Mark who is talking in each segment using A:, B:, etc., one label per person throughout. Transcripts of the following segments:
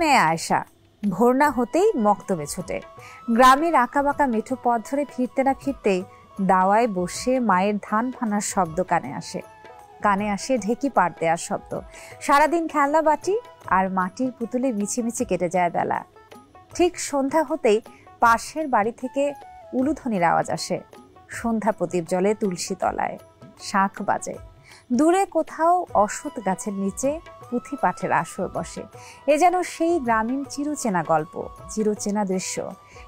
A: মেয়ে আয়েশা ভোর না হতেই মক্তবে ছুটে। গ্রামের আঁকাবাঁকা মেঠো পথ ধরে ফিরতে না ফিরতেই দাওয়ায় বসে মায়ের ধান ভানার শব্দ কানে আসে ঢেকি পাট দেওয়ার শব্দ। সারাদিন খেলনা বাটি আর মাটির পুতুলে মিছিমিছি কেটে যায় বেলা। ঠিক সন্ধ্যা হতেই পাশের বাড়ি থেকে উলুধ্বনির আওয়াজ আসে। সন্ধ্যা প্রদীপ জ্বলে তুলসী তলায়, শাঁখ বাজে। দূরে কোথাও অশ্বত্থ গাছের নিচে পুঁথি পাঠের আসর বসে। এ যেন সেই গ্রামীণ চিরচেনা গল্প, চিরচেনা দৃশ্য।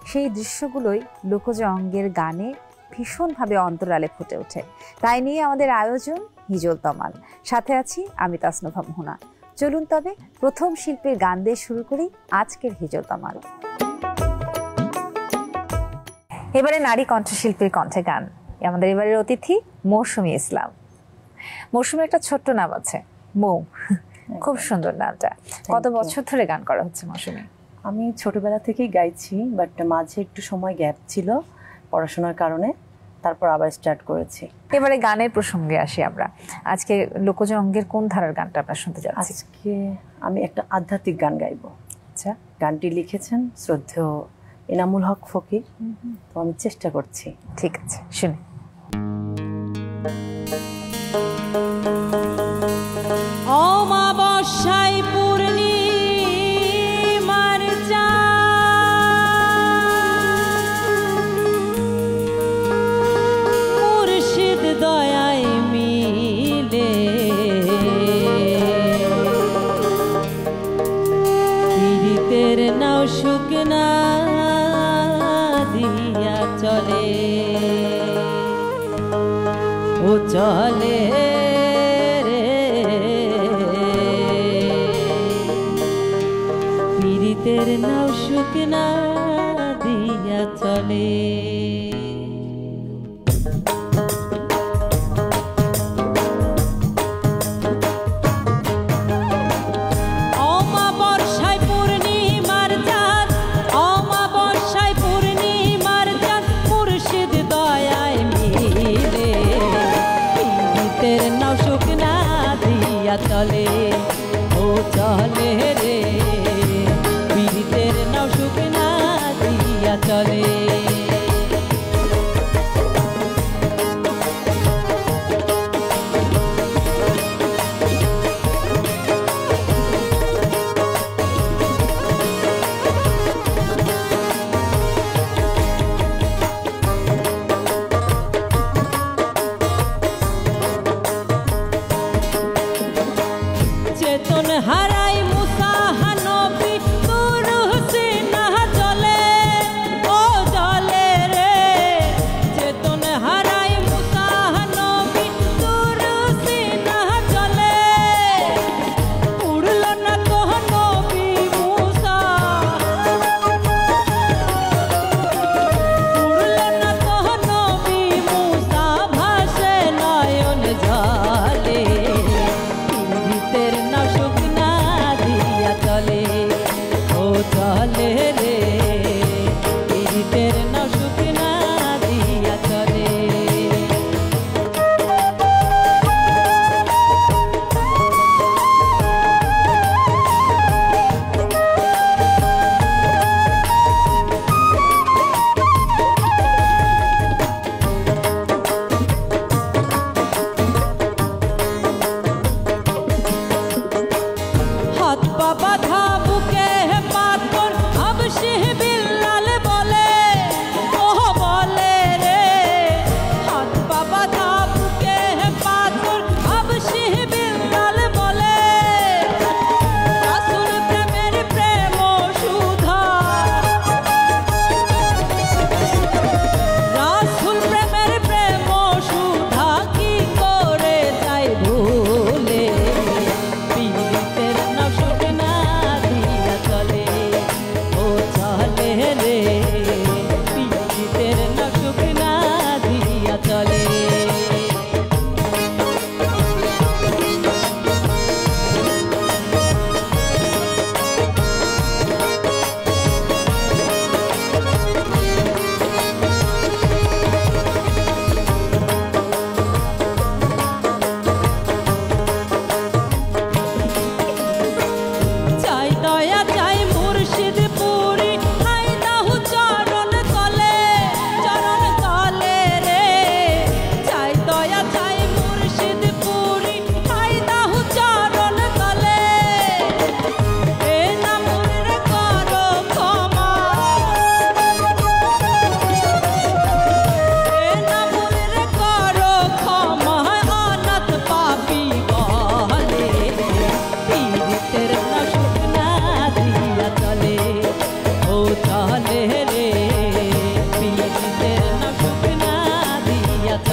A: সেই দৃশ্যগুলোই লোকজ অঙ্গের গানে ভীষণভাবে অন্তরালে ফুটে ওঠে। তাই নিয়ে আমাদের আয়োজন হিজল তমাল। সাথে আছি আমি তাসনুভা মোহনা। চলুন তবে প্রথম শিল্পীর গান দিয়ে শুরু করি আজকের হিজল তমাল। এবারে নারী কণ্ঠশিল্পীর কণ্ঠে গান। আমাদের এবারের অতিথি মৌসুমী ইসলাম। মৌসুমীর একটা ছোট্ট নাম আছে, মৌ। খুব সুন্দর নামটা। কত বছর ধরে গান করা হচ্ছে মৌসুমী?
B: আমি ছোটবেলা থেকেই গাইছি, বাট মাঝে একটু সময় গ্যাপ ছিল পড়াশোনার কারণে, তারপর আবার স্টার্ট করেছি।
A: এবারে গানের প্রসঙ্গে আসি আমরা। আজকে লোকজ অঙ্গের কোন ধারার গানটা আমরা শুনতে যাচ্ছি?
B: আজকে আমি একটা আধ্যাত্মিক গান গাইবো।
A: আচ্ছা,
B: গানটি লিখেছেন শ্রদ্ধেয় এনামুল হক ফকির। তো আমি চেষ্টা করছি।
A: ঠিক আছে, শুনি।
C: অমাবস্যায় পূর্ণিমার মুর্শিদ দয়ায় মিলে পীড়িতের নাও শুকনা দিয়া চলে, ও চলে পীড়িতের নাও শুকনা দিয়া চলে। অমাবস্যায় পূর্ণিমার চাঁদ, অমাবস্যায় পূর্ণিমার চাঁদ মুর্শিদ দয়ায় মিলে পীড়িতের নাও শুকনা দিয়া চলে, ও চলে রে পীড়িতের নাও শুকনা দিয়া চলে। চেতন হারাই মুসা নবী দূর হোসেনা চলে, ও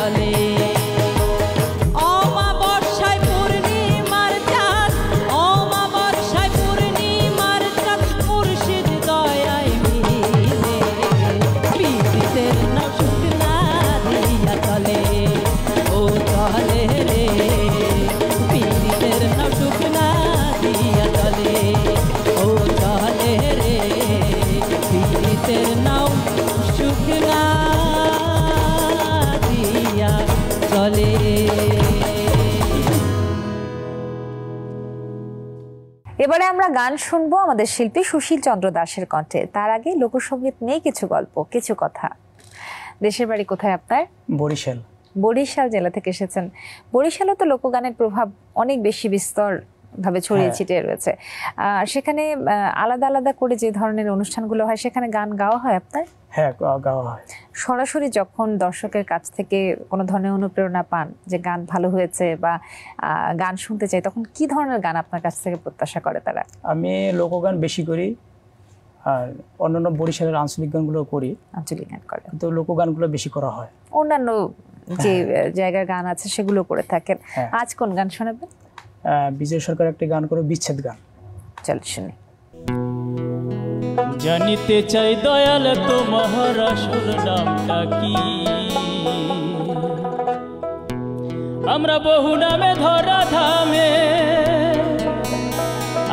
C: চলে অমাবস্যায় পূর্ণিমার চাঁদ অমাবস্যায় পূর্ণিমার চাঁদ মুর্শিদ দয়ায় মিলে পীড়িতের না শুকনা দিয়া চলে ও চলে রে পীড়িতের না শুকনা দিয়া চলে ও চলে রে পীড়িতের নাও শুকনা দিয়া চলে।
A: এবারে আমরা গান শুনবো আমাদের শিল্পী সুশীল চন্দ্র দাসের কণ্ঠে। তার আগে লোকসঙ্গীত নিয়ে কিছু গল্প, কিছু কথা। দেশের বাড়ি কোথায় আপনার?
D: বরিশাল।
A: বরিশাল জেলা থেকে এসেছেন। বরিশালে তো লোকগানের প্রভাব অনেক বেশি বিস্তর ভাবে ছড়িয়ে ছিটিয়ে রয়েছে। সেখানে আলাদা আলাদা করে যে ধরনের অনুষ্ঠানগুলো হয় সেখানে গান গাওয়া হয় আপনার?
D: হ্যাঁ, গাওয়া হয়।
A: সরাসরি যখন দর্শকের কাছ থেকে কোনো ধরনের অনুপ্রেরণা পান যে গান ভালো হয়েছে বা গান শুনতে চাই, তখন কি ধরনের গান আপনার কাছ থেকে প্রত্যাশা করে তারা?
D: আমি লোকগান বেশি করি, আর অন্যান্য বরিশালের আঞ্চলিক গানগুলো করি।
A: আঞ্চলিক গান করে,
D: তো লোকগানগুলো বেশি করা হয়।
A: অন্যান্য যে জায়গার গান আছে সেগুলো করে থাকেন। আজ কোন গান শোনাবেন?
D: বিজয় সরকার একটি গান করে, বিচ্ছেদ গান।
A: চল শুনি।
E: জানিতে চাই দয়াল তোমার আসল নামটা কি? আমরা বহু নামে ধরা ধামে,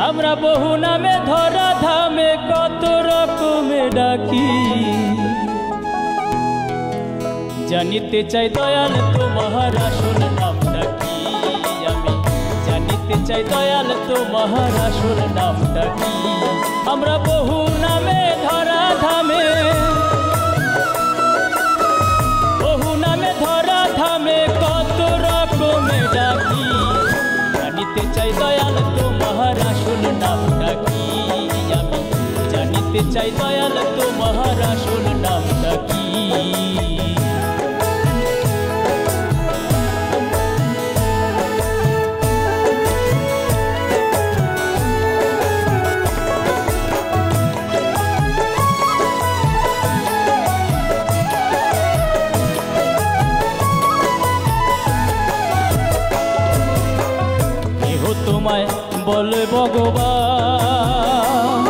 E: আমরা বহু নামে ধরা ধামে কত রকমে ডাকি। জানিতে চাই দয়াল তোমার আসল নামটা কি? আমি জানিতে চাই দয়াল তোমার আসল নামটা কি? আমরা বহু নামে ধরা ধামে, বহু নামে ধরা ধামে কত রকমে ডাকি। জানিতে চাই দয়াল তোমার আসল নামটা কি? আমি জানিতে চাই দয়াল তোমার আসল নামটা কি? তোমায় বলে ভগবান,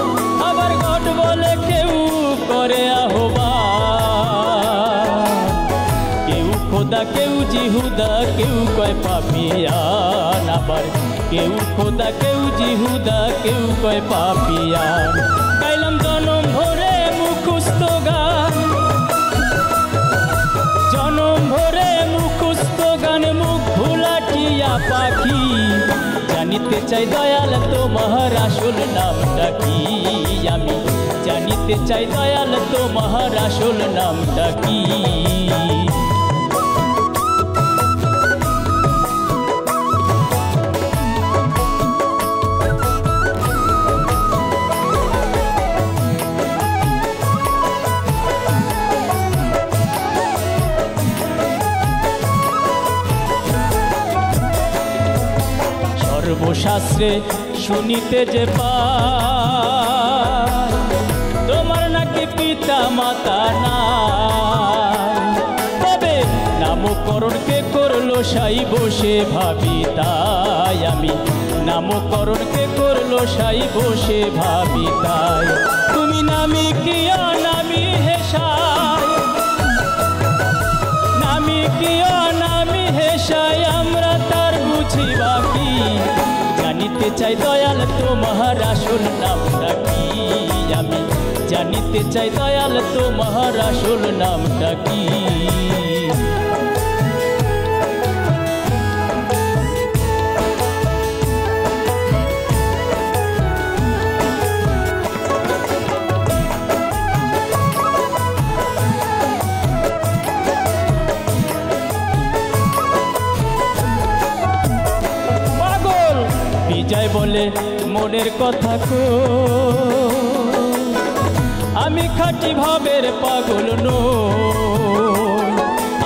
E: আবার গড বলে কেউ করে আহ্বান। কেউ খোদা কেউ জিহুদা কেউ কয় পাপিয়ান, আবার কেউ খোদা কেউ জিহুদা কেউ কয় পাপিয়ান। গাইলাম জনম ভরে মুখস্থ গান, জনম ভরে মুখস্থ গান মুখ ভুলাটিয়া পাখি। জানিতে চাই দয়াল তোমার আসল নামটা কি? আমি জানিতে চাই দয়াল তোমার আসল নামটা কি? সর্বশাস্ত্রে শুনিতে যে পাই, তোমার নাকি পিতা মাতা নাই। তবে নামকরণ কে করলো সাই বসে ভাবি তাই। আমি নামকরণ কে করলো সাই বসে ভাবি তাই। তুমি নামি কি অনামি হেসাই, নামি কি অনামি হেসাই আমরা তার বুঝি বাকি। জানিতে চাই দয়াল তোমার আসল নামটা কি? আমি জানিতে চাই দয়াল তোমার আসল নামটা কি? বিজয় বলে মনের কথা কো, আমি খাঁটি ভাবের পাগল নই।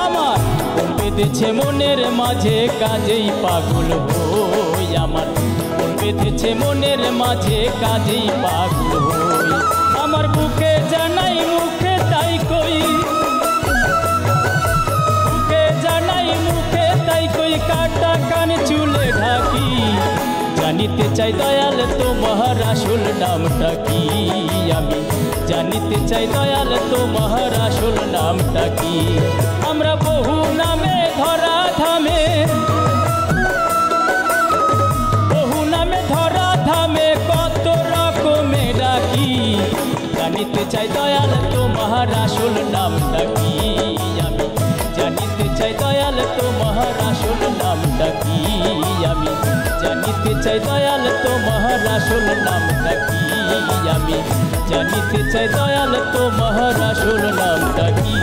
E: আমার মন বেঁধেছে মনের মাঝে কাজেই পাগল হই। আমার মন বেঁধেছে মনের মাঝে কাজেই পাগল হই। আমার বুকে জানাই মুখে তাই কই, বুকে জানাই চাই দয়াল তোমার আসল নামটা কি আমি জানিতে চাই দয়াল তোমার আসল নামটা কি আমরা বহু নামে ধরা ধামে কত রকমে ডাকি জানিতে চাই দয়াল তোমার আসল নামটা কি আমি জানিতে চাই দয়াল তোমার আসল নামটা কি আমি জানিতে চাই দয়াল তোমার আসল নামটা কি আমি জানিতে চাই দয়াল তোমার আসল নামটা কি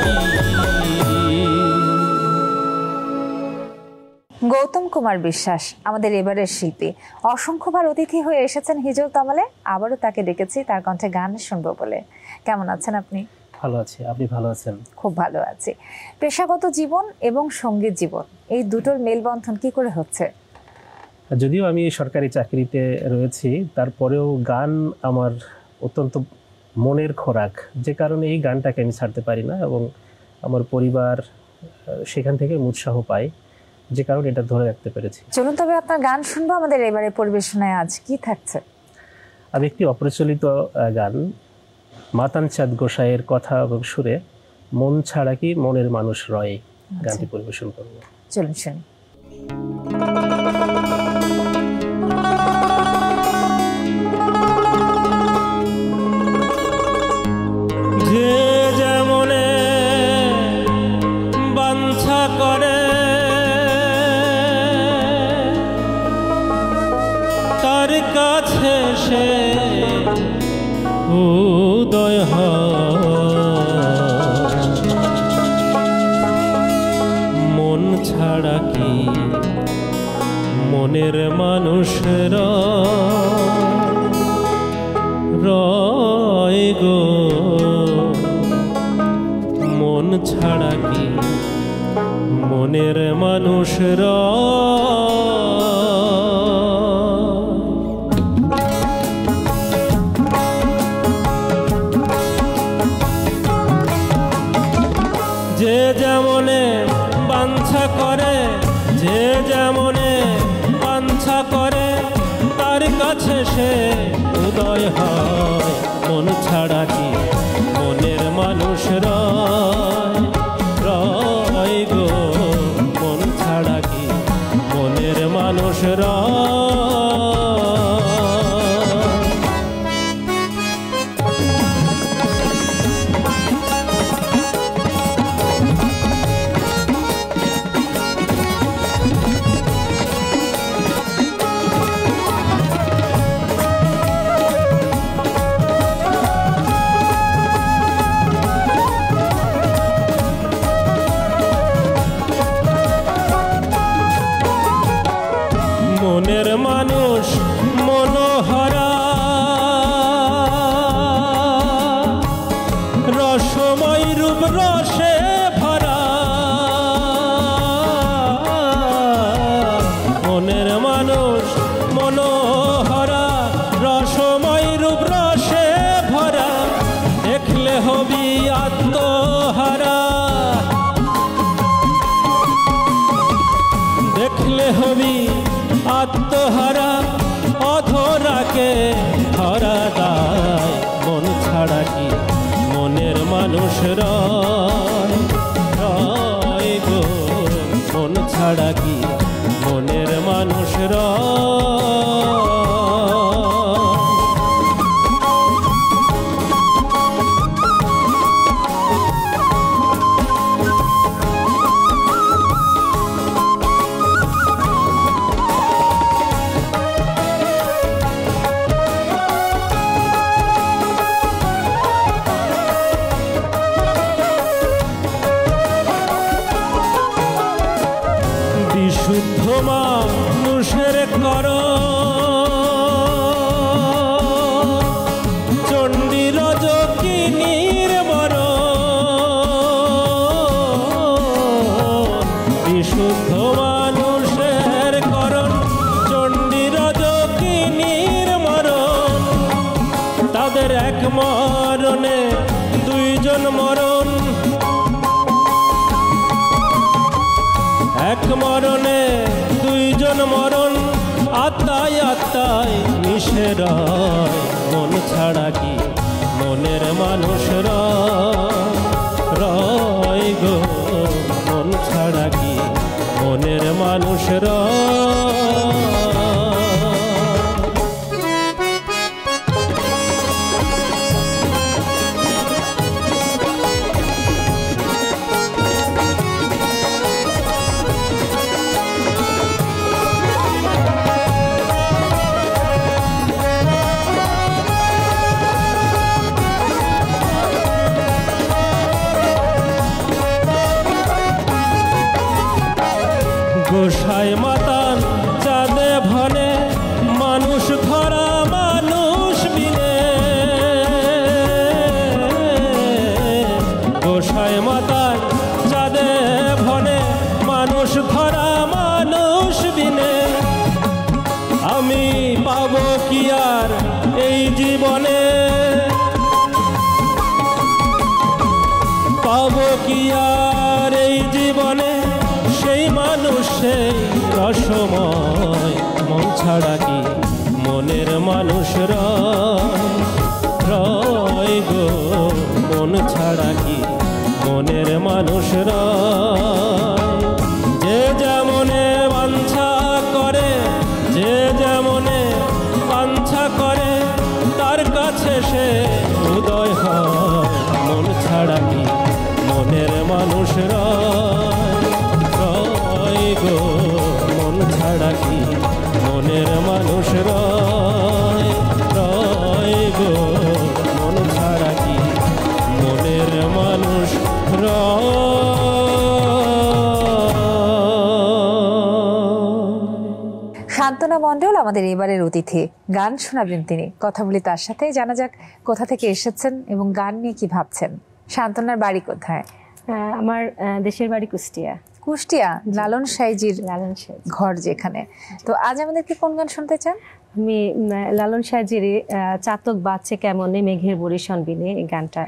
A: গৌতম কুমার বিশ্বাস আমাদের এবারের শিল্পী অসংখ্যবার অতিথি হয়ে এসেছেন হিজল তামালে আবারও তাকে ডেকেছি তার কণ্ঠে গান শুনবো বলে কেমন আছেন আপনি
F: ভালো আছি আপনি ভালো আছেন
A: খুব ভালো আছি পেশাগত জীবন এবং সঙ্গীত জীবন এই দুটোর মেলবন্ধন কি করে হচ্ছে
F: যদিও আমি সরকারি চাকরিতে রয়েছি তারপরেও গান আমার অত্যন্ত মনের খোরাক যে কারণে এই গানটাকে আমি ছাড়তে পারি না এবং আমার পরিবার সেখান থেকে উৎসাহ পায় যে কারণে এটা ধরে রাখতে পেরেছি
A: চলুন তবে আপনার গান শুনবো আমাদের এবারে পরিবেশনায় আজ কি থাকছে
F: আমি একটি অপ্রচলিত গান মাতান চাঁদ গোসাইয়ের কথা এবং সুরে মন ছাড়া কি মনের মানুষ রয় গানটি পরিবেশন করব
A: চলুন শুনি
E: যে যেমনে বাঞ্ছা করে তার কাছে সে উদয় মন ছাড়া কি মনের মানুষের রয় গো মন ছাড়া কি মনের মানুষের যে যেমনে বাঞ্ছা করে যে যেমনে বাঞ্ছা করে তার কাছে সে উদয় হয় মন ছাড়া কি মনের মানুষ রয় গো মন ছাড়া কি মনের মানুষ মনের মানুষ মনোহরা রসময় রূপ রসে ভরা মনের মানুষ মনোহরা রসময় রূপ রসে ভরা দেখলে হবি আত্মহারা দেখলে হবি আত্মহারা অধরাকে ধরা দায় মন ছাড়া কি মনের মানুষ রয় গো মন ছাড়া কি মনের মানুষ বিশুদ্ধ মানুষের কর চণ্ডী রজকিনীর বর বিশুদ্ধ মানুষের করণ চণ্ডী রজকিনীর মরণ তাদের এক মরণে দুইজন মরণ এক মরণে দুইজন মরণ আত্মায় আত্মায় মিশে রয়, মন ছাড়া কি মনের মানুষ রয় গো, মন ছাড়া কি মনের মানুষ রয়। গোসাই মাতান চাঁদে ভনে, মানুষ ধরা মানুষ বিনে। গোসাই মাতান চাঁদে ভনে, মানুষ ধরা মানুষ বিনে। আমি পাবো কি আর এই জীবনে, পাবো কি আর এই জীবনে সেই মানুষ সেই রসময়, মন ছাড়া কি মনের মানুষ রয় গো, মন ছাড়া কি মনের মানুষ রয়। যে যেমনে বাঞ্ছা করে, যে যেমনে বাঞ্ছা করে, তার কাছে সে উদয় হয়, মন ছাড়া কি মনের মানুষ রয় গো, মন ছাড়া কি মনের মানুষ রয় গো, মন ছাড়া কি মনের মানুষ রয়।
A: শান্তনা মণ্ডল আমাদের এবারের অতিথি, গান শোনাবেন তিনি। কথা বলি তার সাথে, জানা যাক কোথা থেকে এসেছেন এবং গান নিয়ে কি ভাবছেন। শান্তনার বাড়ি কোথায়?
G: আমার দেশের বাড়ি কুষ্টিয়া।
A: কুষ্টিয়া, লালন সাইজির ঘর যেখানে। তো আজ আমাদেরকে কোন গান শুনতে চান?
G: আমি লালন সাইজির চাতক বাচ্চে কেমনে মেঘের বরিশন বিনে, এই গানটা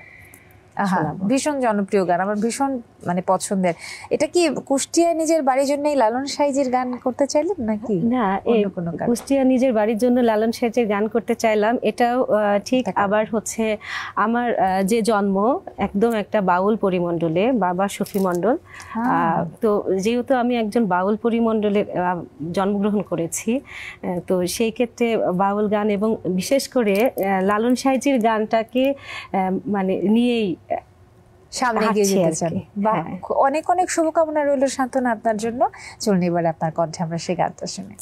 A: ভীষণ জনপ্রিয় গান, আমার ভীষণ মানে পছন্দের। এটা কি কুষ্টিয়ায় নিজের বাড়ির জন্যই লালন সাইজির গান করতে চাইলেন নাকি?
G: না, কুষ্টিয়া নিজের বাড়ির জন্য লালন সাইজির গান করতে চাইলাম, এটাও ঠিক। আবার হচ্ছে আমার যে জন্ম একদম একটা বাউল পরিমণ্ডলে, বাবা শফি মণ্ডল, তো যেহেতু আমি একজন বাউল পরিমণ্ডলে জন্মগ্রহণ করেছি, তো সেই ক্ষেত্রে বাউল গান এবং বিশেষ করে লালন সাইজির গানটাকে মানে নিয়েই
A: সামনে এগিয়ে যেতে চান। অনেক অনেক শুভকামনা রইল শান্তনা আপনার জন্য। চলুন এবার আপনার কণ্ঠে আমরা সেই গানটা শুনি।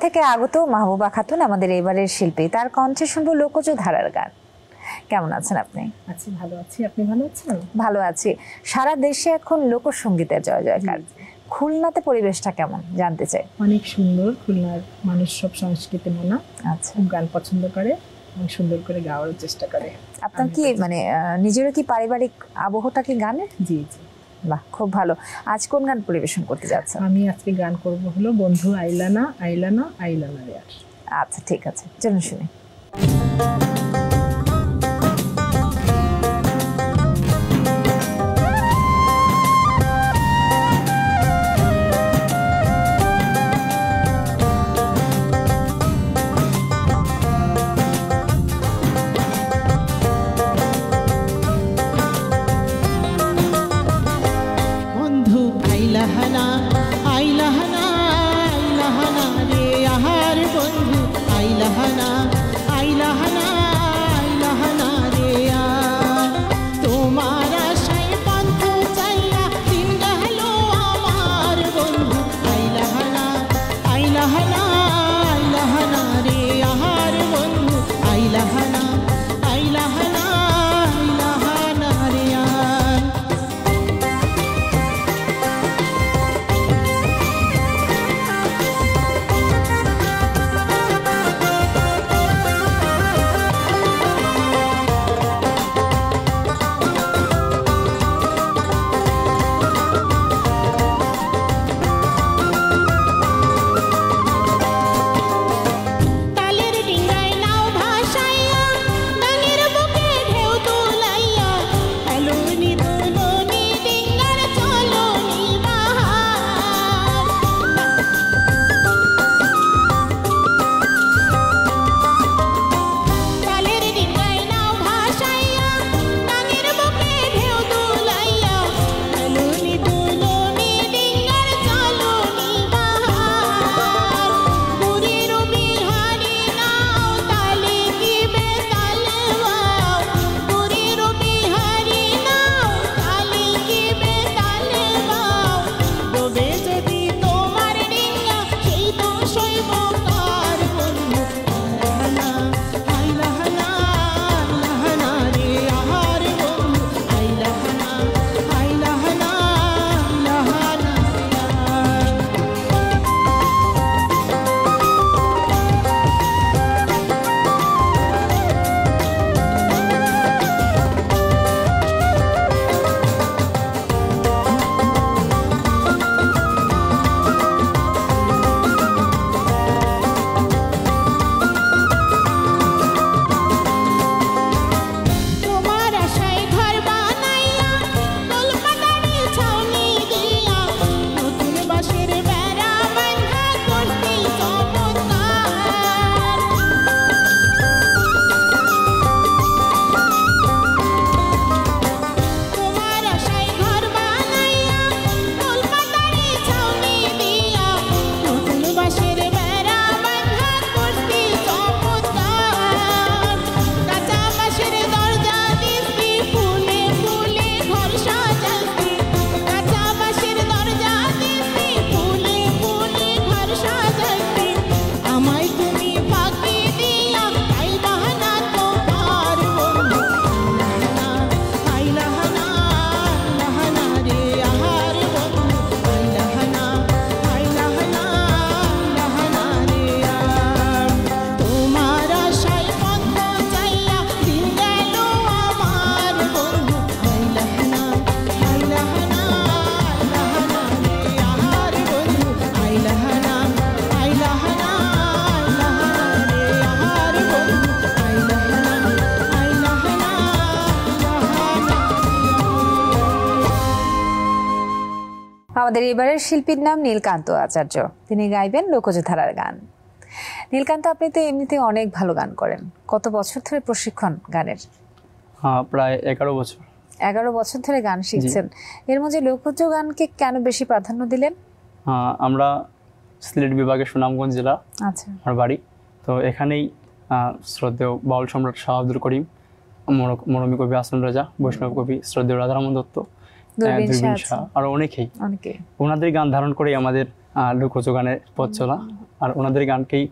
A: থেকে আগত মাহবুবা খাতুন আমাদের এবারের শিল্পী, তার কণ্ঠে শুনবো লোকজ ধারার গান। কেমন আছেন আপনি?
H: আছি, ভালো আছি। আপনি ভালো আছেন?
A: ভালো আছি। সারা দেশে এখন লোকসঙ্গীতের জয় জয়কার। খুলনাতে পরিবেশটা কেমন জানতে চাই।
H: অনেক সুন্দর, খুলনার মানুষ সব সংস্কৃতি মানা,
A: আচ্ছা,
H: খুব গান পছন্দ করে এবং সুন্দর করে গাওয়ার চেষ্টা করে।
A: আপনার কি মানে নিজেরও কি পারিবারিক আবহটা কি গানের?
H: জি জি,
A: বাহ, খুব ভালো। আজ কোন গান পরিবেশন করতে যাচ্ছেন?
H: আমি আজকে গান করব হলো বন্ধু আইলানা আইলানা আইলানা রে।
A: আচ্ছা ঠিক আছে, চলুন শুনি।
C: বন্ধু আইলাহানা আইলাহানা আইলাহানা রে আহার বন্ধু আইলাহানা আইলাহানা আইলাহানা রে তোমার আশায় পন্থ চাইয়া দিন গেল আমার বন্ধু আইলাহানা আইলাহানা আইলাহানা রে আহার বন্ধু আইলাহানা আইলাহানা আইলাহানা রে তালের ডিঙ্গায় নাও ভাসাইয়া ডাঙের বুকে ঢেউ তুলাইয়া এলোনি দুলনি ডিঙ্গার চলনি বাহার তালের ডিঙ্গায় নাও ভাসাইয়া ডাঙের বুকে ঢেউ তুলাইয়া এলোনি দুলনি ডিঙ্গার চলনি বাহার পুরীর বিহারি নাও তালে কি বেতাল বাও পুরীর বিহারি নাও তালে কি বেতাল বাও ডোবে যদি তোমার ডিঙ্গা সেই তো সইব কার বন্ধু আইলাহানা আইলাহানা আইলাহানা রে আহার বন্ধু আইলাহানা আইলাহানা আইলাহানা তোমার আশায় ঘর বানাইয়া দোল পাতারি ছাউনি দিয়া নতুন বাঁশের বেড়া বাঁধা করতে চমৎকার তোমার আশায় ঘর বানাইয়া দোল পাতারি ছাউনি দিয়া নতুন বাঁশের বেড়া বাঁধা করতে চমৎকার কাঁচা বাঁশের দরজা দিছি ফুলে ফুলে ঘর সাজাইছি কাঁচা বাঁশের দরজা দিছি ফুলে ফুলে ঘর সাজাইছি আমায় তুমি ফাঁকি দিয়া তাই বাহানা তোমার বন্ধু আইলাহানা আইলাহানা রে আহার বন্ধু আইলাহানা আইলাহানা আইলাহানা রে তোমার আশায় পন্থ চাইয়া দিন গেল আমার বন্ধু আইলাহানা আইলাহানা আইলাহানা রে আহার বন্ধু আইলাহানা আইলাহানা আইলাহানা রে আহার বন্ধু আইলাহানা আইলাহানা
A: আমাদের এবারের শিল্পীর নাম নীলকান্ত আচার্য। তিনি গাইবেন লোকজ ধারার গান। নীলকান্ত, আপনি তো এমনিতে অনেক ভালো গান করেন। কত বছর ধরে প্রশিক্ষণ গানের?
I: প্রায় 11 বছর।
A: 11 বছর ধরে গান শিখছেন। এর মধ্যে লোকজ গানকে কেন বেশি প্রাধান্য দিলেন?
I: আমরা সিলেট বিভাগের সুনামগঞ্জ জেলা,
A: আচ্ছা,
I: আমার বাড়ি। তো এখানেই শ্রদ্ধেয় বাউল সম্রাট শাহ আব্দুল করিম, মরমী কবি আসন রাজা, বৈষ্ণব কবি শ্রদ্ধেয় রাধারমন দত্ত, দুর্বিন শাহ, আরো অনেকেই ওনাদের গান ধারণ করে আমাদের লোকজ গানের পথ চলা, আর ওনাদের গানকেই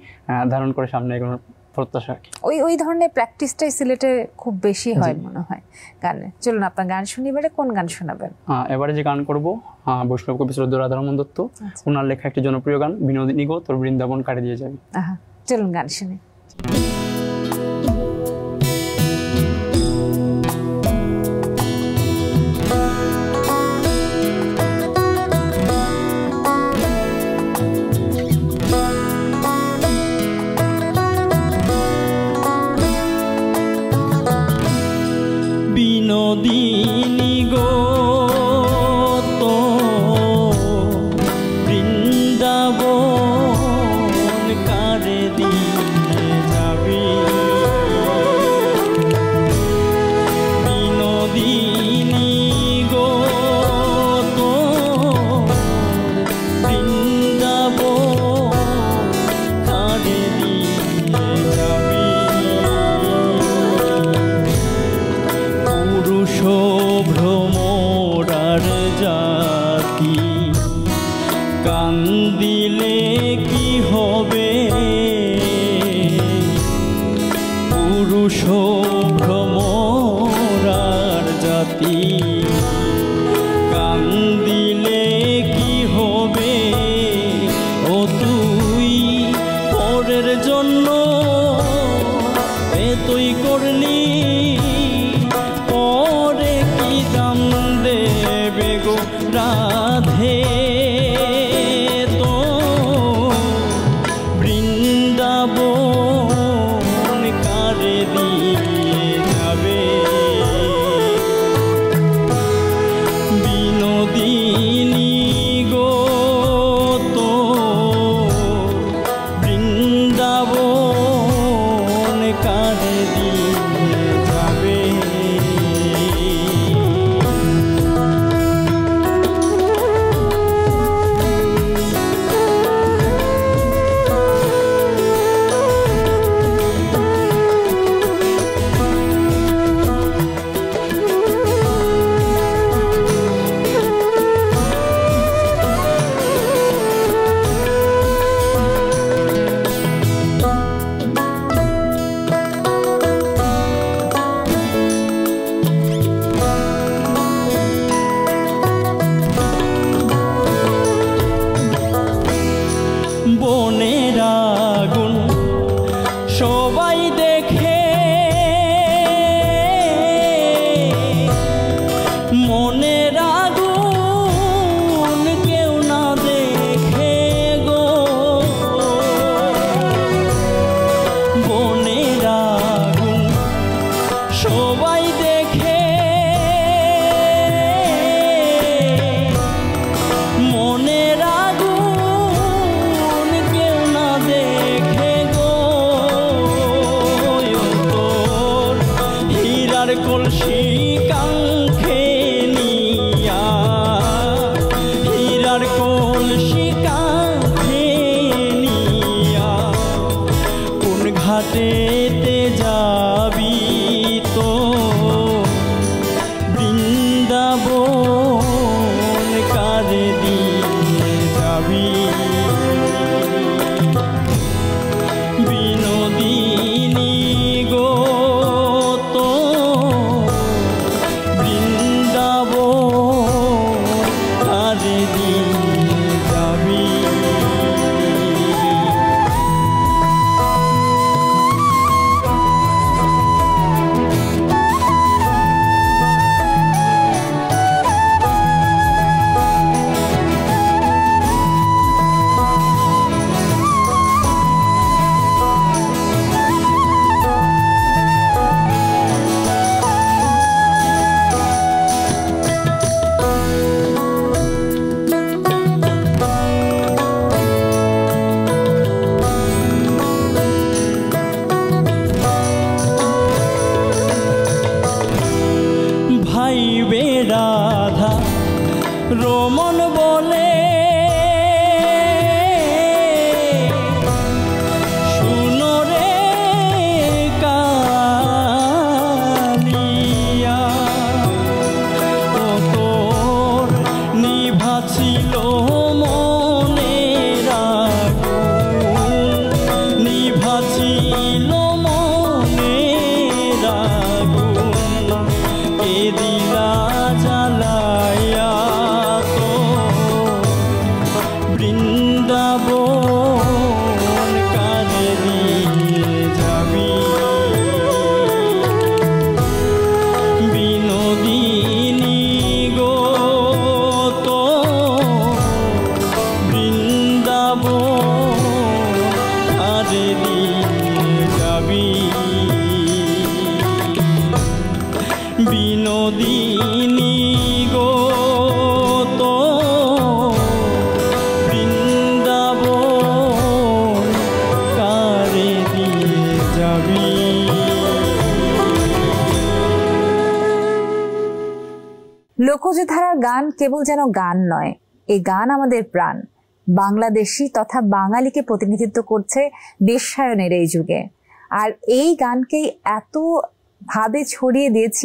I: ধারণ করে সামনে এগোনোর প্রত্যাশা আর কি।
A: ওই ধরনের প্র্যাকটিসটাই সিলেটে খুব বেশি হয় মনে হয় গানে। চলুন আপনার গান শুনি। এবারে কোন গান শোনাবেন?
I: এবারে যে গান করবো বৈষ্ণব কবি শ্রদ্ধেয় রাধারমণ দত্ত, ওনার লেখা একটি জনপ্রিয় গান বিনোদিনী গো তোর বৃন্দাবন কাটে দিয়ে যাবে।
A: চলুন গান শুনি।
E: বিনোদিনী গো তো বৃন্দাবন কারে দিয়ে যাবি, বিনোদিনী গো তো বৃন্দাবন কারে দিয়ে যাবি, পুরুষ ভ্রমরার জাতি কান্দিলে কি হবে, পুরুষ ভ্রমরার জাতি কান্দিলে কি হবে, ও তুই পরের জন্য এতই করলি, পরে কি দাম দেবে গো রাধে, তো বৃন্দাবন কারে দিয়ে যাবে, বিনোদিনী গো তো বৃন্দাবন কারে দিয়ে যাবে। বনের আগুন সবাই দেখে, মনের আগুন কেউ না দেখে গো, বনের আগুন সবাই দেখে, মনের আগুন কেউ না দেখে গো, তোর হীরার কলসি কাঙ্ক্ষে নিয়া, হীরার কলসি কাঙ্ক্ষে নিয়া কোন ঘাটেতে যাবি, তো বৃন্দাবন কারে দিয়ে যাবি, বিনোদিনী গো তো বৃন্দাবন কারে দিয়ে যাবি। আমি।
A: লোকজ ধারার গান কেবল যেন গান নয়, এই গান আমাদের প্রাণ। বাংলাদেশি তথা বাঙালিকে প্রতিনিধিত্ব করছে বিশ্বায়নের এই যুগে। আর এই গানকেই এত ভাবে ছড়িয়ে দিয়েছি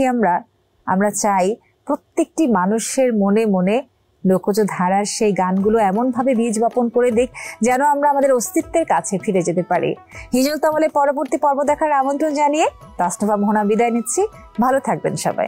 A: আমরা চাই প্রত্যেকটি মানুষের মনে মনে লোকজ ধারার সেই গানগুলো এমনভাবে বীজ বপন করে দিক যেন আমরা আমাদের অস্তিত্বের কাছে ফিরে যেতে পারি। হিজল তামলের পরবর্তী পর্ব দেখার আমন্ত্রণ জানিয়ে তাসনুভা মোহনা বিদায় নিচ্ছি। ভালো থাকবেন সবাই।